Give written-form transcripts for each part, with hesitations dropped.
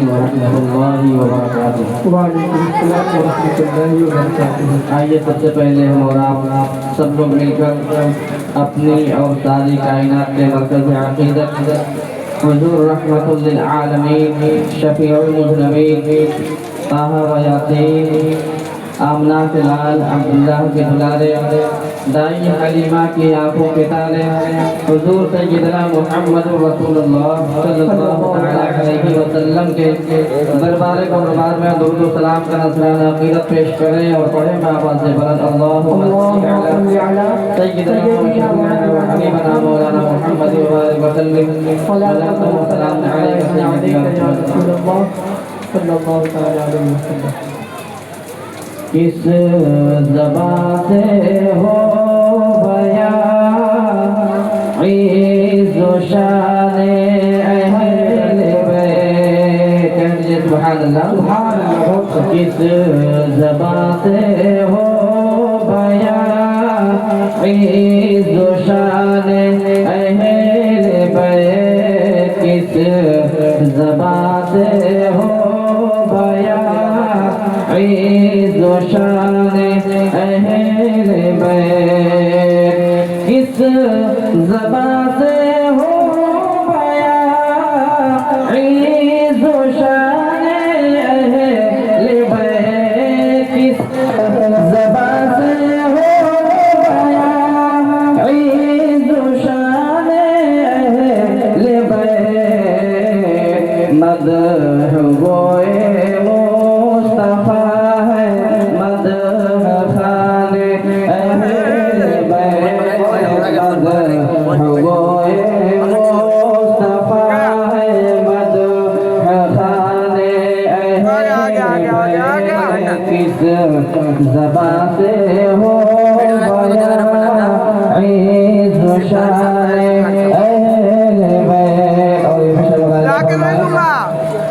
वरहमतुल्लाहि वबरकातुहू। वालेकुम अस्सलाम वरहमतुल्लाहि वबरकातुहू। आइए सबसे पहले हम और आप सब लोग मिलकर अपनी और सारी कायनात के मरकज़ अक़ीदत हुज़ूर रहमतुल लिल आलमीन शफ़ीउल मुज़नबीन ताहा व यासीन आमना के लाल अब्दुल्लाह के दुलारे दाई हलीमा की आंखों के तारे हुज़ूर सय्यदना मुहम्मद रसूलुल्लाह सल्लल्लाहु अलैहि वसल्लम के दरबार कुर्बान में दुरूद व सलाम का नज़राना अक़ीदत पेश करें और पढ़ें बाबा से बुलंद अल्लाहुम्मा सल्लि अला सय्यदना व हबीबना मौलाना मुहम्मद व सल्लिम सल्लल्लाहु अलैहि वसल्लम। किस ज़बान से हो बया इज़्ज़ो शाने अहले बैत, सुभान अल्लाह। किस ज़बान से हो बया इज़्ज़ो शाने अहले बैत, किस ज़बान से हो बया इज़्ज़ो शाने अहले बैत, किस ज़बान से हो बया इज़्ज़ो शाने अहले बैत, किस ज़बान से हो बया इज़्ज़ो शाने अहले बैत। मदह गोए मुस्तफ़ा है, मदह खाने अहले बैत, मदह गोए मुस्तफ़ा है, मदह खाने अहले बैत, किस ज़बान से हो बया इज़्ज़ो शाने अहले बैत।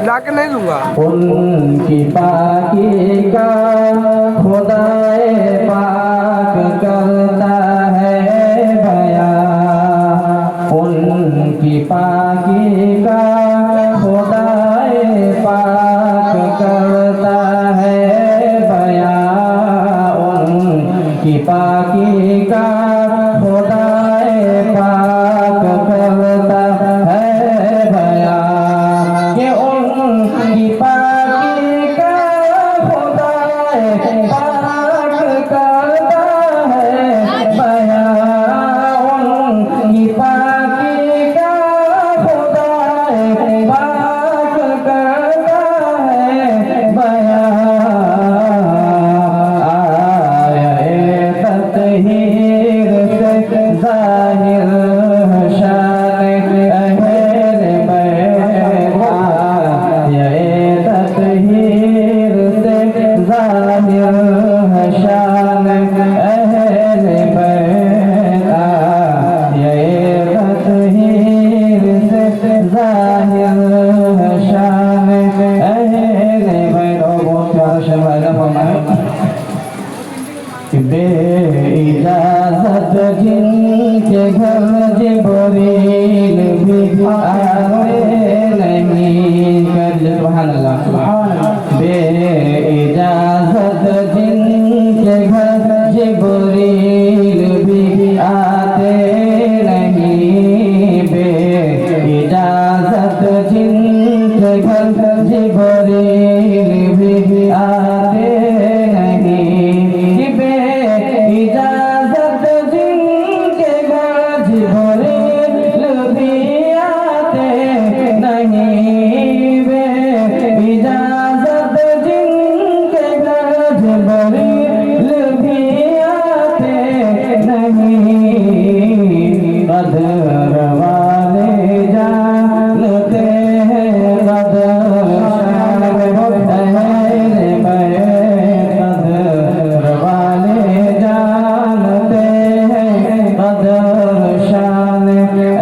लाके नहीं लूंगा। उनकी पाकी का खुदाए पाक करता है बया, उनकी पाकी का खुदाए पाक करता है बया, उनकी पाकी का खुदाए पाक करता है बया, कि उनकी पाकी का खुदाए पाक करता है बया, उनकी पाकी का खुदाए पाक करता है बया। आए तत्हीर से ज़ाहिर शान अहले बैत, आए तत्हीर से ज़ाहिर शान अहले बैत, आए तत्हीर से ज़ाहिर शान अहले बैत। और बहुत प्यारा शेर वायदा फरमाया कि बेइजाज़त जिनके घर जिब्रील भी आते नहीं, कर सुभान अल्लाह। बेइजाज़त जिनके घर जिब्रील भी आते नहीं, बेइजाज़त जिनके घर जिब्रील भी आते नहीं, इजाज़त जिनके घर जिब्रील भी आते नहीं, बे इजाज़त जिनके घर जिब्रील भी आते नहीं। कदर वाले जानते हैं कदर शान अहले बैत, कदर वाले जानते हैं कदर शान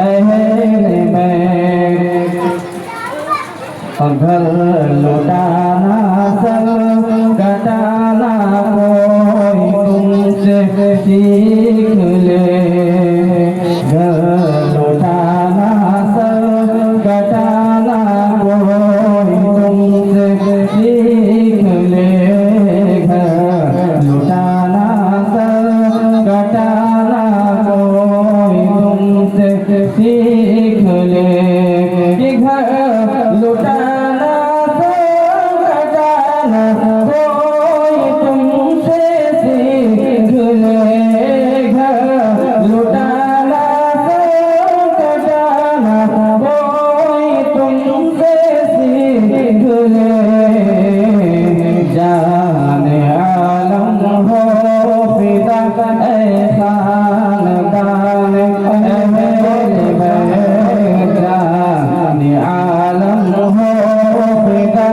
अहले बैत। और घर लुटाना सब कटाना कोई तुमसे सीख ले, घर लुटाना सब कटाना कोई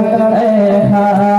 ए